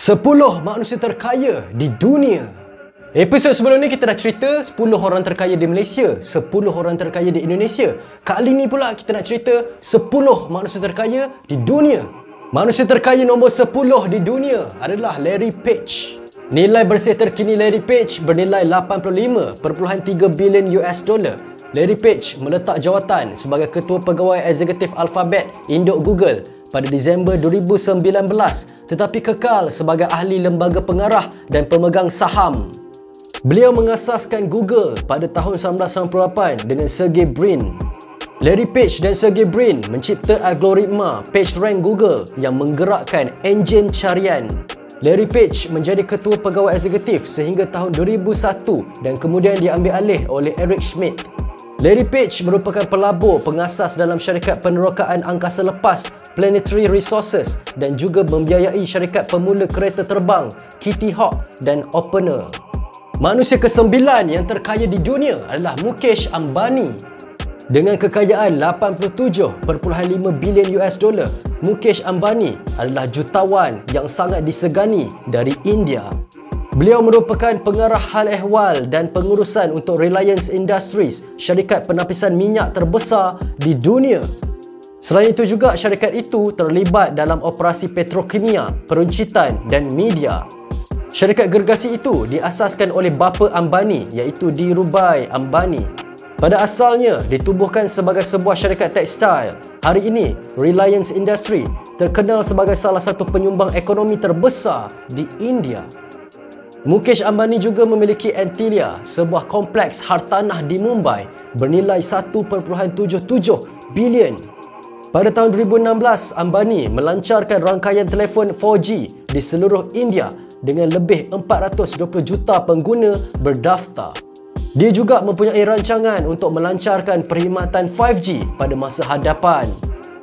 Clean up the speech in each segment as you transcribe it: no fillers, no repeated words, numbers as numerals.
10 manusia terkaya di dunia. Episod sebelum ni kita dah cerita 10 orang terkaya di Malaysia, 10 orang terkaya di Indonesia. Kali ni pula kita nak cerita 10 manusia terkaya di dunia. Manusia terkaya nombor 10 di dunia adalah Larry Page. Nilai bersih terkini Larry Page bernilai 85.3 bilion US dollar. Larry Page meletak jawatan sebagai Ketua Pegawai Eksekutif Alphabet induk Google pada Disember 2019 tetapi kekal sebagai ahli lembaga pengarah dan pemegang saham. Beliau mengasaskan Google pada tahun 1998 dengan Sergey Brin. Larry Page dan Sergey Brin mencipta algoritma PageRank Google yang menggerakkan enjin carian. Larry Page menjadi Ketua Pegawai Eksekutif sehingga tahun 2001 dan kemudian diambil alih oleh Eric Schmidt. Larry Page merupakan pelabur pengasas dalam syarikat penerokaan angkasa lepas Planetary Resources dan juga membiayai syarikat pemula kereta terbang Kitty Hawk dan Opener. Manusia ke-9 yang terkaya di dunia adalah Mukesh Ambani. Dengan kekayaan 87.5 bilion US dollar, Mukesh Ambani adalah jutawan yang sangat disegani dari India. Beliau merupakan pengarah hal ehwal dan pengurusan untuk Reliance Industries, syarikat penapisan minyak terbesar di dunia. Selain itu juga syarikat itu terlibat dalam operasi petrokimia, peruncitan dan media. Syarikat gergasi itu diasaskan oleh bapa Ambani iaitu Dhirubhai Ambani. Pada asalnya ditubuhkan sebagai sebuah syarikat tekstil. Hari ini Reliance Industry terkenal sebagai salah satu penyumbang ekonomi terbesar di India. Mukesh Ambani juga memiliki Antilia, sebuah kompleks hartanah di Mumbai bernilai 1.77 bilion. Pada tahun 2016, Ambani melancarkan rangkaian telefon 4G di seluruh India dengan lebih 420 juta pengguna berdaftar. Dia juga mempunyai rancangan untuk melancarkan perkhidmatan 5G pada masa hadapan.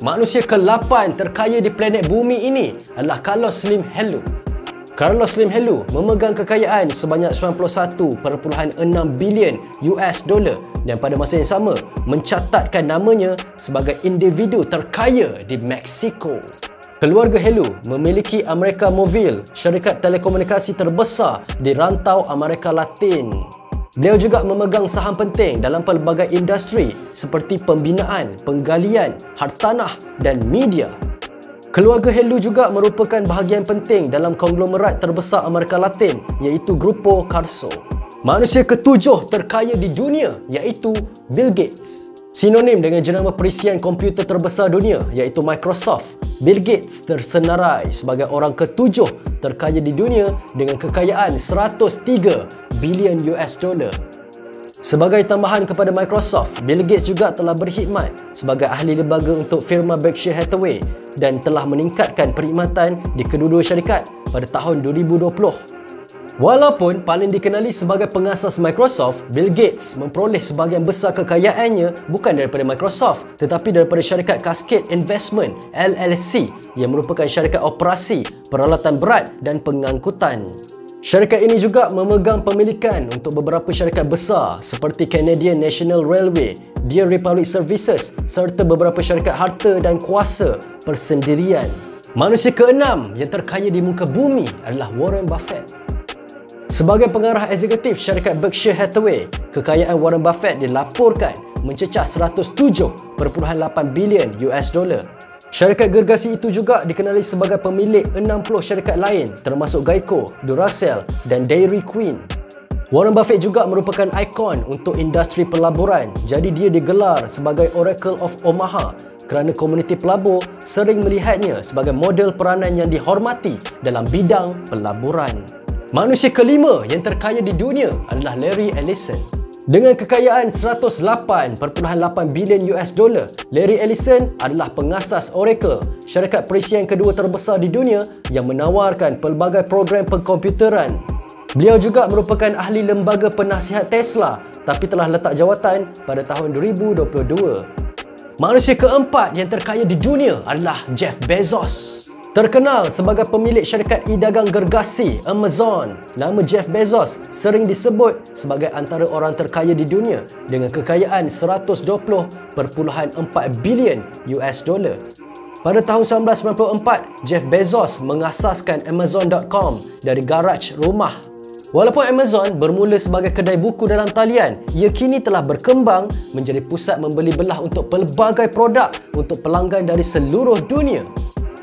Manusia ke-8 terkaya di planet bumi ini adalah Carlos Slim Helú. Carlos Slim Helú memegang kekayaan sebanyak 91.6 bilion US dollar dan pada masa yang sama mencatatkan namanya sebagai individu terkaya di Mexico. Keluarga Helú memiliki América Móvil, syarikat telekomunikasi terbesar di rantau Amerika Latin. Beliau juga memegang saham penting dalam pelbagai industri seperti pembinaan, penggalian, hartanah dan media. Keluarga Helú juga merupakan bahagian penting dalam konglomerat terbesar Amerika Latin iaitu Grupo Carso. Manusia ke-7 terkaya di dunia iaitu Bill Gates. Sinonim dengan jenama perisian komputer terbesar dunia iaitu Microsoft, Bill Gates tersenarai sebagai orang ke-7 terkaya di dunia dengan kekayaan 103 bilion US dollar. Sebagai tambahan kepada Microsoft, Bill Gates juga telah berkhidmat sebagai ahli lembaga untuk firma Berkshire Hathaway dan telah meningkatkan perkhidmatan di kedua-dua syarikat pada tahun 2020. Walaupun paling dikenali sebagai pengasas Microsoft, Bill Gates memperoleh sebahagian besar kekayaannya bukan daripada Microsoft tetapi daripada syarikat Cascade Investment LLC yang merupakan syarikat operasi, peralatan berat dan pengangkutan. Syarikat ini juga memegang pemilikan untuk beberapa syarikat besar seperti Canadian National Railway, Deer Republic Services serta beberapa syarikat harta dan kuasa persendirian. Manusia ke-6 yang terkaya di muka bumi adalah Warren Buffett. Sebagai pengarah eksekutif syarikat Berkshire Hathaway, kekayaan Warren Buffett dilaporkan mencecah 107.8 bilion US dollar. Syarikat gergasi itu juga dikenali sebagai pemilik 60 syarikat lain termasuk Geico, Duracell dan Dairy Queen. Warren Buffett juga merupakan ikon untuk industri pelaburan, jadi dia digelar sebagai Oracle of Omaha kerana komuniti pelabur sering melihatnya sebagai model peranan yang dihormati dalam bidang pelaburan. Manusia ke-5 yang terkaya di dunia adalah Larry Ellison. Dengan kekayaan 108.8 bilion US dollar, Larry Ellison adalah pengasas Oracle, syarikat perisian kedua terbesar di dunia yang menawarkan pelbagai program pengkomputeran. Beliau juga merupakan ahli lembaga penasihat Tesla tapi telah letak jawatan pada tahun 2022. Manusia ke-4 yang terkaya di dunia adalah Jeff Bezos. Terkenal sebagai pemilik syarikat e-dagang gergasi Amazon, nama Jeff Bezos sering disebut sebagai antara orang terkaya di dunia dengan kekayaan 120.4 bilion US dollar. Pada tahun 1994, Jeff Bezos mengasaskan Amazon.com dari garaj rumah. Walaupun Amazon bermula sebagai kedai buku dalam talian, ia kini telah berkembang menjadi pusat membeli belah untuk pelbagai produk untuk pelanggan dari seluruh dunia.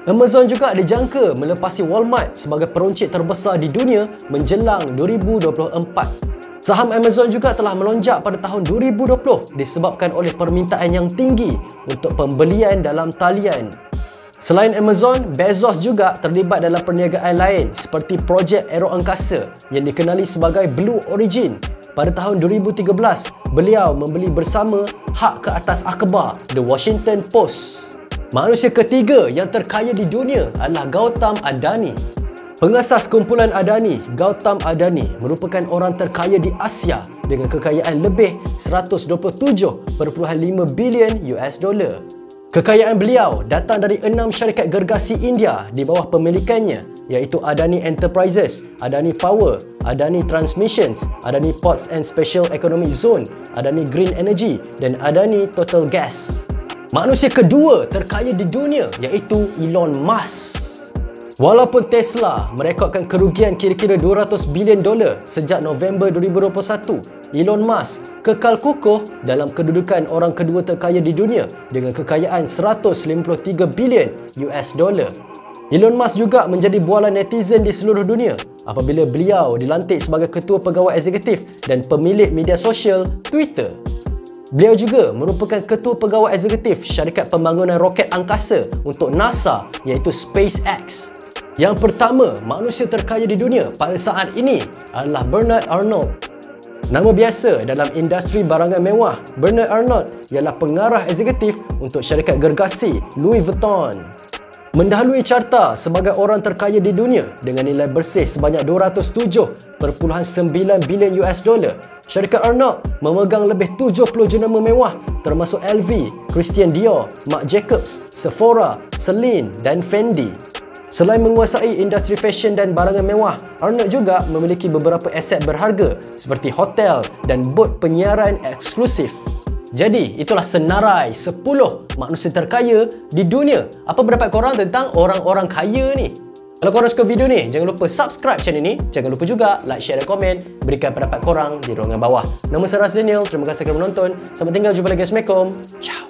Amazon juga dijangka melepasi Walmart sebagai peruncit terbesar di dunia menjelang 2024. Saham Amazon juga telah melonjak pada tahun 2020 disebabkan oleh permintaan yang tinggi untuk pembelian dalam talian. Selain Amazon, Bezos juga terlibat dalam perniagaan lain seperti projek aero angkasa yang dikenali sebagai Blue Origin. Pada tahun 2013, beliau membeli bersama hak ke atas akhbar The Washington Post. Manusia ketiga yang terkaya di dunia adalah Gautam Adani. Pengasas kumpulan Adani, Gautam Adani merupakan orang terkaya di Asia dengan kekayaan lebih 127.5 bilion US dollar. Kekayaan beliau datang dari 6 syarikat gergasi India di bawah pemilikannya, iaitu Adani Enterprises, Adani Power, Adani Transmissions, Adani Ports and Special Economic Zone, Adani Green Energy dan Adani Total Gas. Manusia kedua terkaya di dunia iaitu Elon Musk. Walaupun Tesla merekodkan kerugian kira-kira 200 bilion dolar sejak November 2021, Elon Musk kekal kukuh dalam kedudukan orang kedua terkaya di dunia dengan kekayaan 153 bilion US dollar. Elon Musk juga menjadi bualan netizen di seluruh dunia apabila beliau dilantik sebagai ketua pegawai eksekutif dan pemilik media sosial Twitter. Beliau juga merupakan ketua pegawai eksekutif syarikat pembangunan roket angkasa untuk NASA iaitu SpaceX. Yang pertama, manusia terkaya di dunia pada saat ini adalah Bernard Arnault. Nama biasa dalam industri barangan mewah, Bernard Arnault ialah pengarah eksekutif untuk syarikat gergasi Louis Vuitton. Mendahului carta sebagai orang terkaya di dunia dengan nilai bersih sebanyak 207.9 bilion US dollar, syarikat Arnault memegang lebih 70 jenama mewah termasuk LV, Christian Dior, Marc Jacobs, Sephora, Celine dan Fendi. Selain menguasai industri fashion dan barangan mewah, Arnault juga memiliki beberapa aset berharga seperti hotel dan bot penyiaran eksklusif. Jadi, itulah senarai 10 manusia terkaya di dunia. Apa pendapat korang tentang orang-orang kaya ni? Kalau korang suka video ni, jangan lupa subscribe channel ni. Jangan lupa juga like, share dan komen. Berikan pendapat korang di ruangan bawah. Nama saya Ras Daniel. Terima kasih kerana menonton. Sampai tinggal, jumpa lagi. Assalamualaikum. Ciao.